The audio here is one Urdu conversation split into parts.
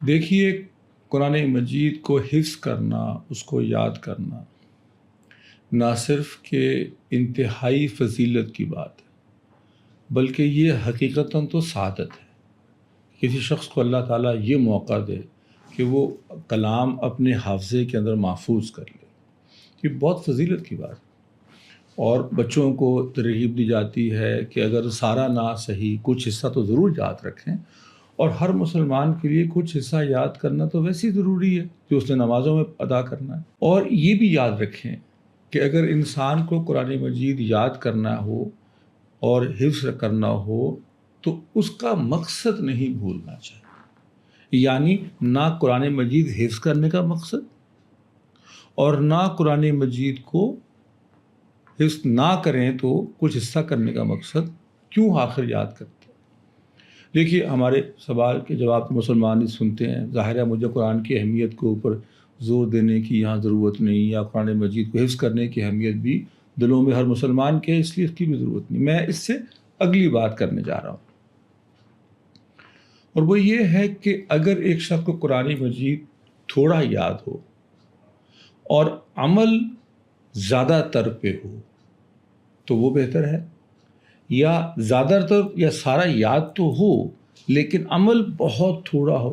دیکھیے، قرآن مجید کو حفظ کرنا، اس کو یاد کرنا نہ صرف کہ انتہائی فضیلت کی بات ہے، بلکہ یہ حقیقتاً تو سعادت ہے۔ کسی شخص کو اللہ تعالیٰ یہ موقع دے کہ وہ کلام اپنے حافظے کے اندر محفوظ کر لے، یہ بہت فضیلت کی بات ہے۔ اور بچوں کو ترغیب دی جاتی ہے کہ اگر سارا نہ صحیح کچھ حصہ تو ضرور یاد رکھیں، اور ہر مسلمان کے لیے کچھ حصہ یاد کرنا تو ویسے ہی ضروری ہے جو اس نے نمازوں میں ادا کرنا ہے۔ اور یہ بھی یاد رکھیں کہ اگر انسان کو قرآن مجید یاد کرنا ہو اور حفظ کرنا ہو تو اس کا مقصد نہیں بھولنا چاہیے، یعنی نہ قرآن مجید حفظ کرنے کا مقصد اور نہ قرآن مجید کو حفظ نہ کریں تو کچھ حصہ کرنے کا مقصد کیوں آخر یاد کرتے ہیں۔ دیکھیے، ہمارے سوال کے جواب تو مسلمان ہی سنتے ہیں۔ ظاہر ہے مجھے قرآن کی اہمیت کے اوپر زور دینے کی یہاں ضرورت نہیں، یا قرآن مجید کو حفظ کرنے کی اہمیت بھی دلوں میں ہر مسلمان کے، اس لیے اس کی بھی ضرورت نہیں۔ میں اس سے اگلی بات کرنے جا رہا ہوں، اور وہ یہ ہے کہ اگر ایک شخص کو قرآن مجید تھوڑا یاد ہو اور عمل زیادہ تر پہ ہو تو وہ بہتر ہے، یا زیادہ تر یا سارا یاد تو ہو لیکن عمل بہت تھوڑا ہو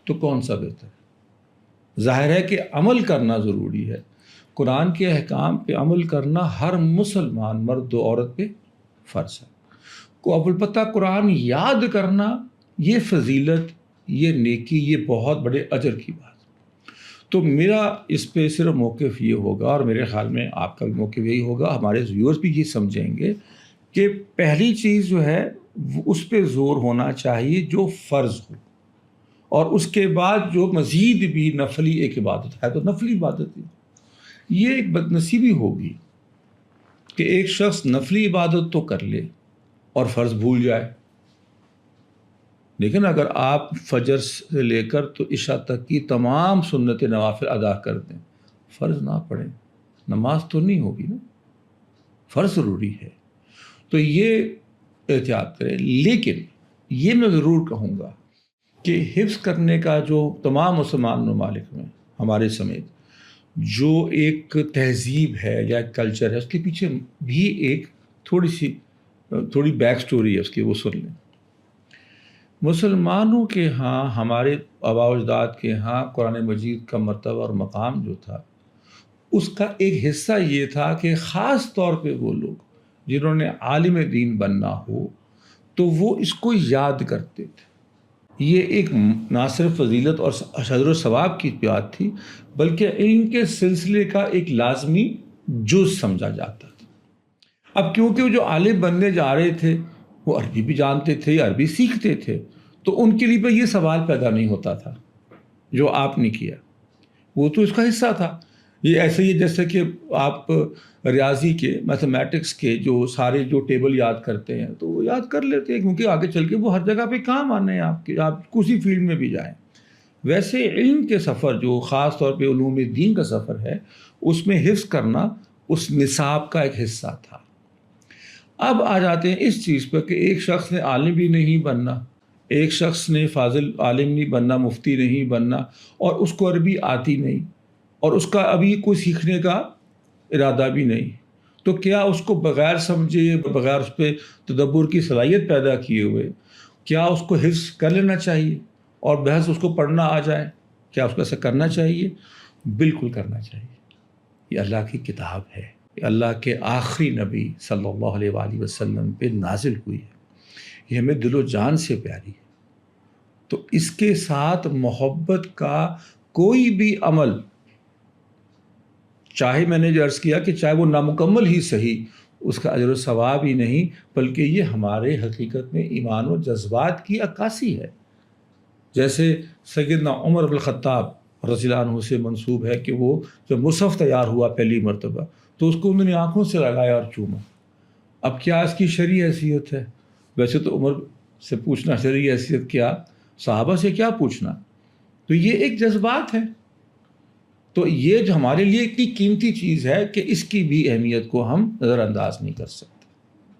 تو کون سا بہتر ہے؟ ظاہر ہے کہ عمل کرنا ضروری ہے۔ قرآن کے احکام پہ عمل کرنا ہر مسلمان مرد و عورت پہ فرض ہے۔ اب البتہ قرآن یاد کرنا یہ فضیلت، یہ نیکی، یہ بہت بڑے اجر کی بات۔ تو میرا اس پہ صرف موقف یہ ہوگا، اور میرے خیال میں آپ کا بھی موقف یہی ہوگا، ہمارے ویورز بھی یہ سمجھیں گے کہ پہلی چیز جو ہے اس پہ زور ہونا چاہیے جو فرض ہو، اور اس کے بعد جو مزید بھی نفلی ایک عبادت ہے تو نفلی عبادت ہی۔ یہ ایک بدنصیبی ہوگی کہ ایک شخص نفلی عبادت تو کر لے اور فرض بھول جائے۔ لیکن اگر آپ فجر سے لے کر تو عشاء تک کی تمام سنت نوافل ادا کر دیں، فرض نہ پڑھیں، نماز تو نہیں ہوگی نا، فرض ضروری ہے۔ تو یہ احتیاط کریں۔ لیکن یہ میں ضرور کہوں گا کہ حفظ کرنے کا جو تمام مسلمان ممالک میں ہمارے سمیت جو ایک تہذیب ہے یا ایک کلچر ہے، اس کے پیچھے بھی ایک تھوڑی بیک سٹوری ہے اس کی، وہ سن لیں۔ مسلمانوں کے ہاں، ہمارے آباء و اجداد کے ہاں قرآن مجید کا مرتبہ اور مقام جو تھا، اس کا ایک حصہ یہ تھا کہ خاص طور پہ وہ لوگ جنہوں نے عالم دین بننا ہو تو وہ اس کو یاد کرتے تھے۔ یہ ایک نہ صرف فضیلت اور اجر و ثواب کی بات تھی، بلکہ ان کے سلسلے کا ایک لازمی جز سمجھا جاتا تھا۔ اب کیونکہ وہ جو عالم بننے جا رہے تھے وہ عربی بھی جانتے تھے، عربی سیکھتے تھے، تو ان کے لیے یہ سوال پیدا نہیں ہوتا تھا جو آپ نے کیا، وہ تو اس کا حصہ تھا۔ یہ ایسے ہی جیسے کہ آپ ریاضی کے، میتھمیٹکس کے جو سارے جو ٹیبل یاد کرتے ہیں تو وہ یاد کر لیتے ہیں، کیونکہ آگے چل کے وہ ہر جگہ پہ کام آنے ہیں آپ کے، آپ کسی فیلڈ میں بھی جائیں۔ ویسے علم کے سفر جو خاص طور پہ علوم دین کا سفر ہے، اس میں حفظ کرنا اس نصاب کا ایک حصہ تھا۔ اب آ جاتے ہیں اس چیز پر کہ ایک شخص نے عالم بھی نہیں بننا، ایک شخص نے فاضل عالم نہیں بننا، مفتی نہیں بننا، اور اس کو عربی آتی نہیں، اور اس کا ابھی کوئی سیکھنے کا ارادہ بھی نہیں، تو کیا اس کو بغیر سمجھے، بغیر اس پہ تدبر کی صلاحیت پیدا کیے ہوئے، کیا اس کو حفظ کر لینا چاہیے اور بحث اس کو پڑھنا آ جائے؟ کیا اس کو ایسا کرنا چاہیے؟ بالکل کرنا چاہیے۔ یہ اللہ کی کتاب ہے، یہ اللہ کے آخری نبی صلی اللہ علیہ وآلہ وسلم پہ نازل ہوئی ہے، یہ ہمیں دل و جان سے پیاری ہے۔ تو اس کے ساتھ محبت کا کوئی بھی عمل، چاہے میں نے جو عرض کیا کہ چاہے وہ نامکمل ہی صحیح، اس کا اجر و ثواب ہی نہیں، بلکہ یہ ہمارے حقیقت میں ایمان و جذبات کی عکاسی ہے۔ جیسے سیدنا عمر بن الخطاب رضی اللہ عنہ سے منسوب ہے کہ وہ جب مصحف تیار ہوا پہلی مرتبہ تو اس کو انہوں نے آنکھوں سے لگایا اور چوما۔ اب کیا اس کی شرعی حیثیت ہے؟ ویسے تو عمر سے پوچھنا شرعی حیثیت کیا، صحابہ سے کیا پوچھنا؟ تو یہ ایک جذبات ہے۔ تو یہ جو ہمارے لیے اتنی قیمتی چیز ہے کہ اس کی بھی اہمیت کو ہم نظر انداز نہیں کر سکتے۔